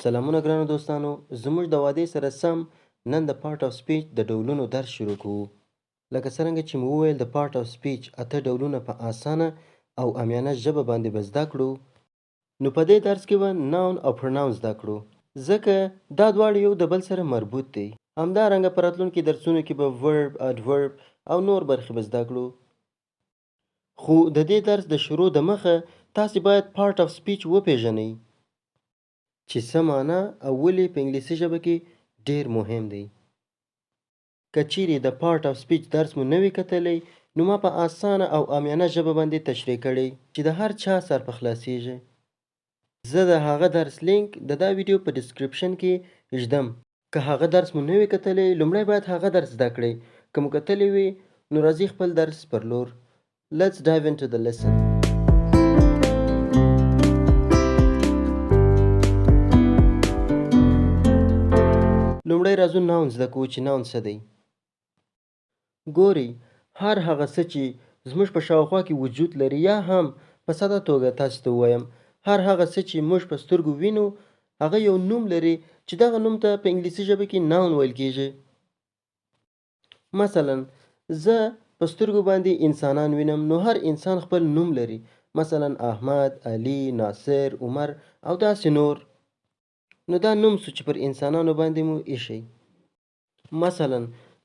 سلامونه ګرانو دوستانو، زموږ د وعدې سره سم نن د پارت آف سپیچ د ډولونو درس شروع کوو. لکه څرنګه چې مو وویل د پارت آف سپیچ 8 ډولونه په اسانه او عامیانه ژبه باندې به زده کړو. نو په دې درس کې به ناون او پروناون زده کړو، ځکه دا دواړه یو د بل سره مربوط دي. همدارنګه په راتلونکي درسونو کې به ورب، اډورب او نور برخې به زده کړو. خو د دې درس د شروع د مخه تاسې باید پارت آف سپیچ وپیژنئ چې څه معنا او ولې په انګلیسي ژبه کې ډیر مهم دی. که چیرې د پارت آف سپیچ درس مو نه وي کتلی، نو ما په اسانه او عامیانه ژبه باندې تشریح کړی چې د هر چا سر په خلاصیږي. زه د هغه درس لینک د دا ویډیو په ډسکرپشن کې ږدم. که هغه درس مو نه وي کتلی، لومړی باید هغه درس زده کړئ. که مو کتلی وي، نو راځئ خپل درس پر لور. Let's dive into the lesson. لومړی راځو ناون زده کوو چې ناون څه دی. ګورئ، هر هغه څه چې زموږ په شاوخوا کې وجود لري، یا هم په ساده توګه تاسو ته ووایم، هر هغه څه چې موږ په سترګو وینو، هغه یو نوم لري چې دغه نوم ته په انګلیسي ژبه کې ناون ویل کیږي. مثلا زه په سترګو باندې انسانان وینم، نو هر انسان خپل نوم لري. مثلا احمد، علي، ناصر، عمر او داسې نور. نو دا نوم سو چې پر انسانانو باندې مو ایښی. مثلا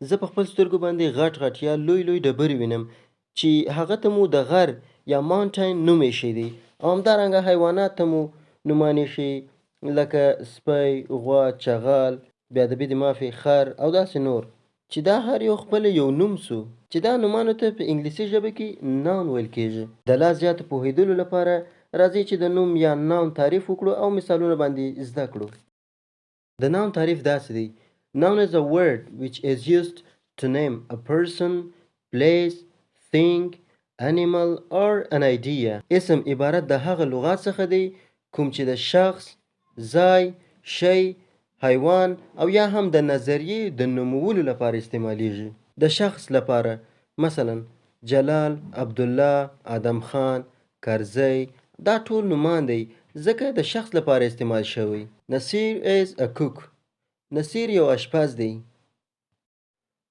زه په خپل سترګو باندې غټ غټ یا لوی لوی ډبرې وینم چې هغه ته مو د غر یا ماونټین نوم ایښی دی. او همدارنګه حیوانات ته مو نومان ایښي، لکه سپی، غوا، چغال، بیا د بید مافې خر او داسې نور، چې دا هر یو خپل یو نوم سو چې دا نومانو ته په انګلیسي ژبه کې ناون ویل کیږي. د لا زیاتو پوهېدلو لپاره راځئ چې د نوم یا ناون تعریف وکړو او مثالونه باندې زده کړو. د ناون تعریف داسې دی: Noun is a word which is used to name a person, place, thing, animal or an idea. اسم عبارت د هغه لغات څخه دی کوم چې د شخص، ځای، شی، حیوان او یا هم د نظریې د نومولو لپاره استعمالیږي. د شخص لپاره مثلا جلال، عبدالله، آدم خان، کرزی، دا ټول نومان دی ځکه د شخص لپاره استعمال شوی. نصیر is a cook. نصیر یو اشپز دی.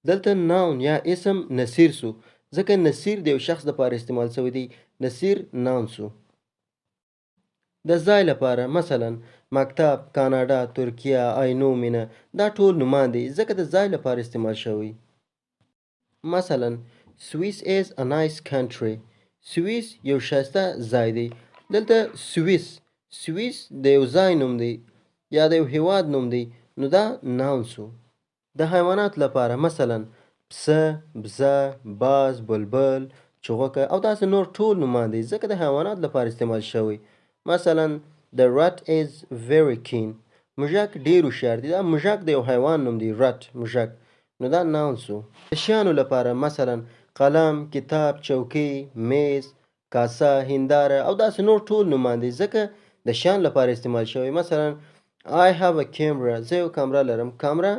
دلته ناون یا اسم نصیر سو ځکه نصیر د یو شخص لپاره استعمال شوی دی. نصیر ناون سو. د ځای لپاره مثلا مکتب، کاناډا، ترکیه، آینو، مینه، دا ټول نومان دی ځکه د ځای لپاره استعمال شوی. مثلا سویس is a nice country. سویس یو ښایسته ځای دی. دلته سویس د یو ځای نوم دی یا د یو هیواد نوم دی، نو دا ناون سو. د حیوانات لپاره مثلا پسه، بزه، باز، بلبل، چغوکه او داسې نور ټول نومان دی ځکه د حیوانات لپاره استعمال شوی. مثلا the rat is very keen. موږک ډیر هوښیار دی. دا موږک د یو حیوان نوم دی، rat، موږک، نو دا ناون سو. د شیانو لپاره مثلا قلم، کتاب، چوکۍ، میز، کاسه، هنداره او داسې نور ټول نومان دی ځکه د شیان لپاره استعمال شوی. مثلا I have a camera. زه یو کامره لرم. کامره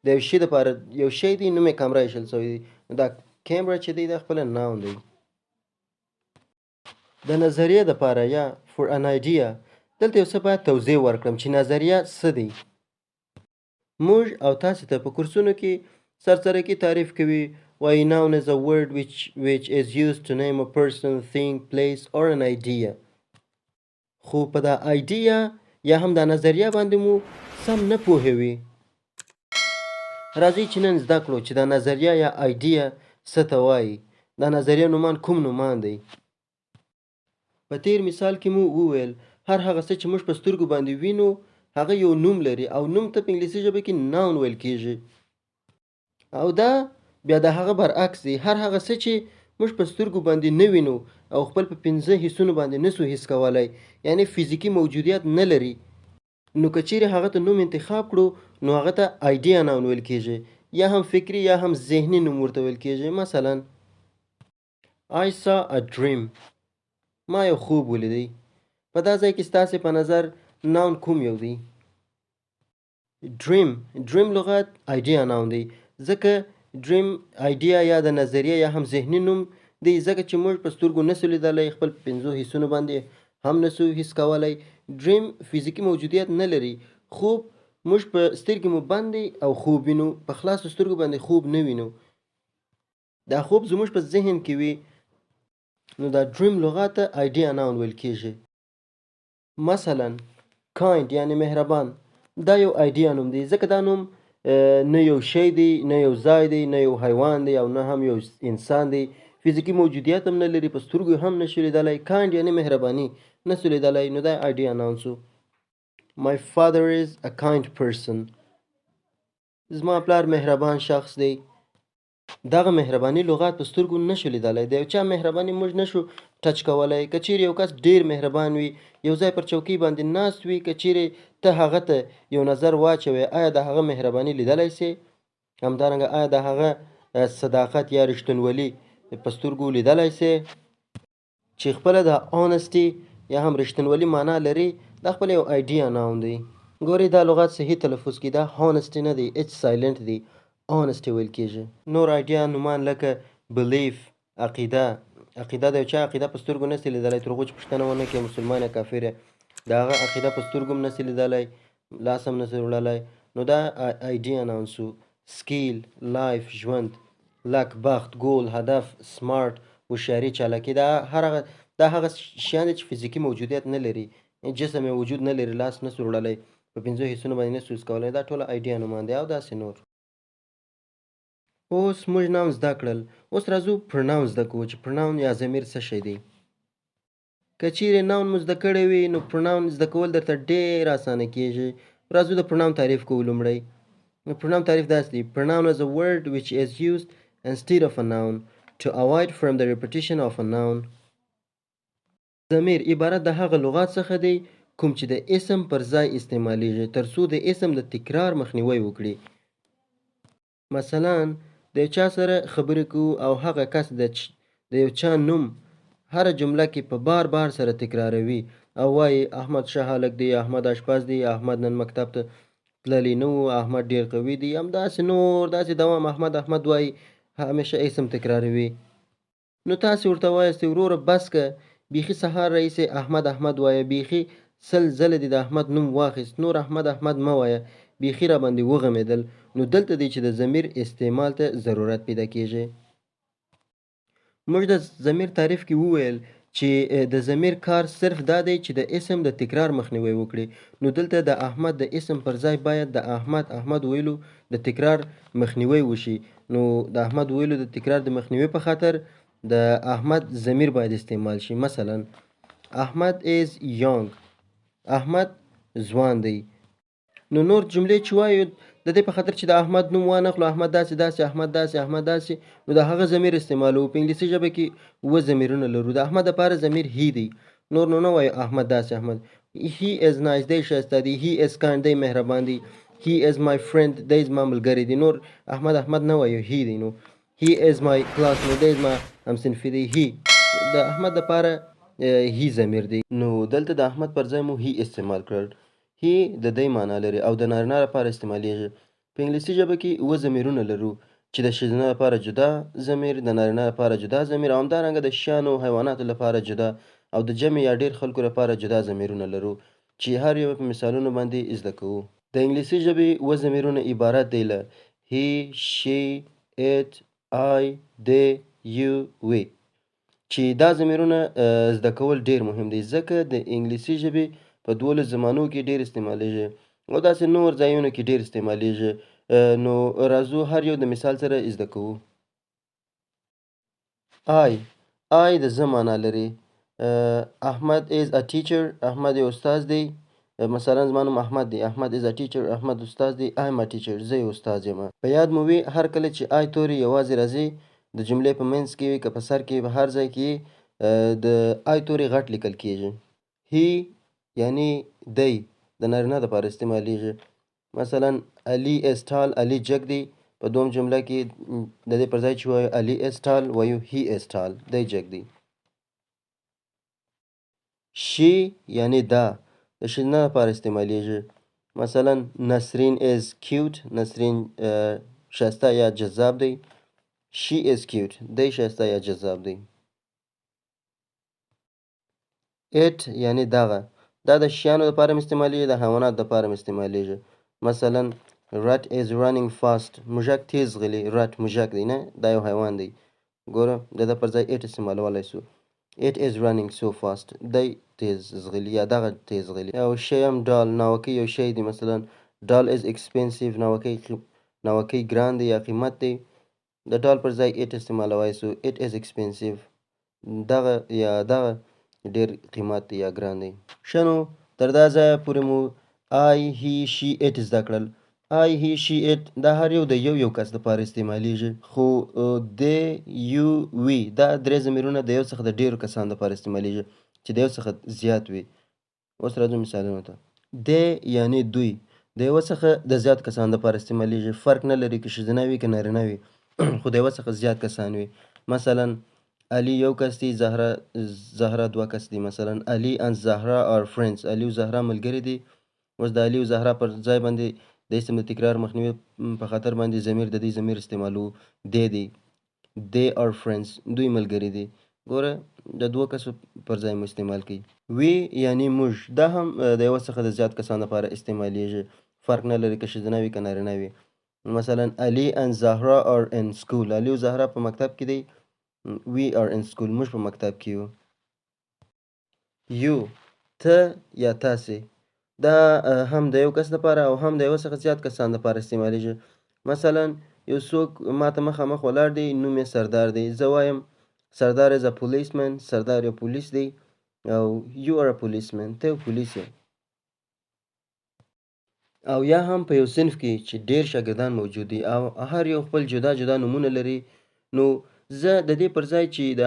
د یو شي لپاره یو شی دی، نوم یې کامره ایښل شوی دی. دا کیمرا چې دی دا خپله ناون دی. د نظریې لپاره یا for an idea، دلته یو څه باید توضیح ورکړم چې نظریه څه دی. موږ او تاسې ته په کورسونو کې سرسرکي تعریف کوي، وایي noun is a word which is used to name a person, thing, place or an idea. خو په دا idea یا هم دا نظریه باندې مو سم نه پوهوي. راځئ چې نن زده کړو چې دا نظریه یا idea څه ته وایي. دا نظریه نومان کوم نومان دی. په تیر مثال کې مو وویل هر هغه څه چې موږ په سترګو باندې وینو هغه یو نوم لري او نوم ته په انګلیسي ژبه کې ناون ویل کیږي. او دا بیا د هغه برعکس دی. هر هغه څه چې موږ په سترګو باندې نه وینو او خپل په 5 حسونو باندې نسو حس کولای، یعنی فزیکی موجودیت نه لري، نو که چیرې هغه ته نوم انتخاب کړو نو هغه ته آیډیا ناون ویل کیږي، یا هم فکری یا هم ذهني نوم ورته ویل کیږي. مثلا I saw a dream. ما یو خوب ولیدی. په دا ځای کې ستاسې په نظر ناون کوم یو دی؟ ډریم لغت آیډیا ناون دی ځکه ډریم آیډیا یا د نظریه یا هم ذهني نوم دی ځکه چې موږ په سترګو نسو لیدلی، خپل 5 حسونو باندې هم نسو حس کولای. ډریم فزیکی موجودیت نه لري خوب موږ په سترګې مو بند دی او خوب وینو، په خلاصو سترګو باندې خوب نه وینو. دا خوب زموږ په ذهن کې وي، نو دا ډریم لغات ته آیډیا ناون ویل کېږي. مثلا کایند یعنی مهربان، دا یو آیډیا نوم دی، ځکه دا نوم نه یو شی دی، نه یو ځای دی، نه یو حیوان دی او نه هم یو انسان دی. فزیکي موجودیت هم نه لري، په سترګو هم نشي لیدلی. کایند یعنی مهرباني نسو لیدلی، نو دا آیډیا ناون سو. My father is a kind person. زما پلار مهربان شخص دی. دغه مهرباني لغات په سترګو نشو لیدلی. د یو چا مهرباني موږ نشو ټچ کولی. که چیرې یو کس ډیر مهربان وي، یو ځای پر چوکۍ باندې ناست وي، که چیرې ته هغه ته یو نظر واچوې، آیا د هغه مهرباني لیدلی سې؟ همدارنګه آیا د هغه صداقت یا رښتینولي په سترګو لیدلی سې؟ چې خپله د اونسټي یا هم رښتینولي معنا لري، دا خپل یو آیډیا ناون دی. ګورئ دا لغات صحیح تلفظ کې دا هانسټي نه دی، اچ سایلنټ دی، اونسټي ویل کېږي. نور آیډیا نومان لکه بلیف، عقیده. عقیده د یو چا عقیده په سترګو نسي لیدلی، تر هغو چې پوښتنه ونه کړي مسلمان یا کافر یې، د هغه عقیده په سترګو هم نسي لیدلی، لاس هم نسي وړلی، نو دا آیډیا ناون سو. سکیل، لایف، ژوند، لک، بخت، ګول، هدف، سمارټ، هوښیاري، چالاکي، دا هغه شیان دي چې فزیکي موجودیت نه لري، جسم یې وجود نه لري، لاس نسو وړلی، په پنځو حسونو باندې نسو حس کولی، دا ټوله آیډیا نومان دی او داسې نور. اوس موږ ناون زده کړل، اوس راځو پرناون زده کوو چې پرناون یا ضمیر څه شی دی. که چیرې ناون مو زده کړی وي نو پرناون زده کول درته ډېر اسانه کېږي. راځو د پرناون تعریف کوو لومړی. پرناون تعریف داسې دی: pronoun is a word which is used instead of a noun to avoid from the repetition of a noun. ضمیر عبارت د هغه لغات څخه دی کوم چې د اسم پر ځای استعمالیږي تر څو د اسم د تکرار مخنیوی وکړي. مثلا د یو چا سره خبرې کوو او هغه کس د یو چا نوم هره جمله کې په بار بار سره تکراروي او وایي احمد ښه هلک دی، احمد اشپز دی، احمد نن مکتب ته تللی نه و، احمد ډیر قوي دی، همداسې نور داسې دوام احمد احمد وایي، همیشه اسم تکراروي. نو تاسې ورته وایاستئ وروره بس که، بیخي سهار راهیسې احمد احمد وایه، بیخي 100 ځله دې د احمد نوم واخیست، نور احمد احمد مه وایه، بیخي را باندې وغمېدل. نو دلته دی چې د ضمیر استعمال ته ضرورت پیدا کېږي. موږ د ضمیر تعریف کې وویل چې د ضمیر کار صرف دا دی چې د اسم د تکرار مخنیوی وکړي. نو دلته د احمد د اسم پر ځای باید د احمد احمد ویلو د تکرار مخنیوی وشي. نو د احمد ویلو د تکرار د مخنیوي په خاطر د احمد ضمیر باید استعمال شي. مثلا احمد is young، احمد ځوان دی. نو نور جملې چې وایو د دې په خاطر چې د احمد نوم وانخلو، احمد داسې داسې، احمد داسې، احمد داسې، نو د هغه ضمیر استعمالوو. په انګلیسي ژبه کې 7 ضمیرونه لرو. د احمد لپاره ضمیر هی دی، نور نو نه وایو احمد داسې احمد. هی از نایس، دی ښایسته دی. هی از کایند، دی مهربان دی. هی از مای فرند، دی زما ملګری دی. نور احمد احمد نه وایو، هی دی. نو هی از مای کلاس میټ، دی زما همصنفي دی. هی د احمد لپاره هی ضمیر دی. نو دلته د احمد پر ځای مو هی استعمال کړل. هی د دی معنا لري او د نارینه لپاره استعمالیږي. په انګلیسي ژبه کې 7 ضمیرونه لرو چې د ښځینه لپاره جدا ضمیر، د نارینه لپاره جدا ضمیر او همدارنګه د شیانو حیواناتو لپاره جدا او د جمع یا ډیر خلکو لپاره جدا ضمیرونه لرو چې هر یو په مثالونو باندې زده کوو. د انګلیسي ژبې 7 ضمیرونه عبارت دی له he، she، it، I، they، you، we، چې دا ضمیرونه زده کول ډیر مهم دي ځکه د انګلیسي ژبې په 12 زمانو کې ډیر استعمالیږي او داسې نور ځایونو کې ډیر استعمالیږي. نو راځو هر یو د مثال سره زده کوو. I د زه معنا لري. احمد is a teacher، احمد یو استاد دی. مثلا زما نوم احمد دی، احمد is a teacher، احمد استاد دی. I am a teacher، زه یو استاد یم. په یاد مو وي هر کله چې I توري یوازې راځي د جملې په منځ کې وي که په سر کې په هر ځای کې د I توري غټ لیکل کېږي. he یعنی دی د نارینه لپاره استعمالیږي. مثلا علي is tall، علي جګ دی. په دوم جمله کې د دې پر ځای چې وایو علي is tall وایو he is tall، دی جګ دی. she یعنی دا د ښځینه لپاره استعمالیږي. مثلا نسرین is cute، نسرین ښایسته یا جذاب دی. she is cute، دی ښایسته یا جذاب دی. it یعنی دغه دا د شیانو لپاره هم استعمالیږي، د حیواناتو لپاره هم استعمالیږي. مثلا rat is running fast، موږک تیز ځغلي. rat موږک دی نه، دا یو حیوان دی. ګوره د ده پر ځای it استعمالولی سو. it is running so fast، دی تیز ځغلي یا دغه تیز ځغلي. او شی هم ډال، ناوکۍ یو شی دی. مثلا ډال is expensive، ناوکۍ ګران دی یا قیمت دی. د ډال پر ځای it استعمالوی سو. it is expensive، دغه یا دغه ډیر قیمت دی یا ګران دی. ښه نو تر دا ځایه پورې مو I he she it زده کړل. I he she it دا هر یو د یو کس لپاره استعمالیږي، خو they you we دا درې ضمیرونه د یو څخه د ډیرو کسانو لپاره استعمالیږي چې د یو څخه زیات وي. اوس راځو مثالونو ته. they یعنی دوی د یوه څخه د زیات کسانو لپاره استعمالیږي، فرق نه لري که ښځینه وي که نارینه وي، خو د یوه څخه زیات کسان وي. مثلا علي یو کس دی، زهرا دوه کس دی. مثلا علي and زهرا are friends، علي او زهرا ملګري دي. اوس د علي او زهرا پر ځای باندې د اسم د تکرار مخنیوي په خاطر باندې ضمیر د دې ضمیر استعمالو دی دی. they are friends، دوی ملګري دي. ګوره د دوه کسو پر ځای مو استعمال کوي. وی یعنی موږ، دا هم د یوه څخه د زیات کسانو لپاره استعمالیږي، فرق نه لري که ښځینه وي که نارینه وي. مثلا علي and زهرا are in school، علي او زهرا په مکتب کې دی. we are in school، موږ په مکتب کې یو. you ته یا تاسې، دا هم د یو کس لپاره او هم د یو څخه زیات کسانو لپاره استعمالیږي. مثلا یو څوک ماته مخامخ ولاړ دی، نوم یې سردار دی. زه وایم سردار is a policeman، سردار یو پولیس دی. او you are a policeman، ته یو پولیس یې. او یا هم په یو صنف کې چې ډیر شاګردان موجود دي او هر یو خپل جدا جدا نومونه لري، نو زه د دې پر ځای چې د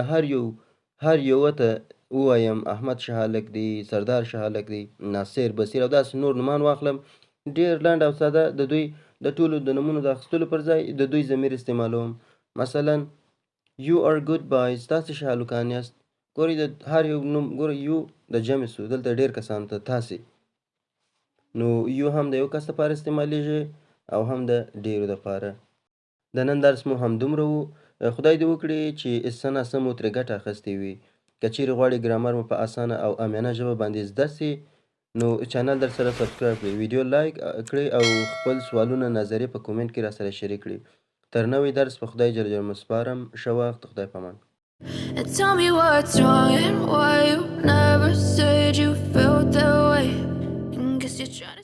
هر یوه ته ووایم احمد شهالک دی، سردار شهالک دی، ناصر، بصیر او داسې نور نومان واخلم، ډیر لنډ او ساده د دوی د ټولو د نومونو د اخیستلو پر ځای د دوی ضمیر استعمالوم. مثلا you are good boys، تاسې شهالکان یاست. ګورئ د هر یو نوم ګورئ یو د جمع سو، دلته ډیر کسانو ته تاسې، نو یو هم د یو کس لپاره استعمالیږي او هم د ډیرو لپاره. د نن درس مو همدومره و. خدای دې وکړي چې څه ناڅه مو ترې ګټه اخیستې وي. که چیرې غواړئ ګرامر مو په اسانه او امینه ژبه باندې زده سي، نو چینل در سره سبسکرایب کړئ، ویډیو لایک کړئ او خپل سوالونه نظریې په کومنټ کې را سره شریک کړئ. تر نوې درس په خدای جل جلاله مسپارم. ښه وخت، خدای پامان. And tell me what's wrong and why you never said you felt that way. And guess you're trying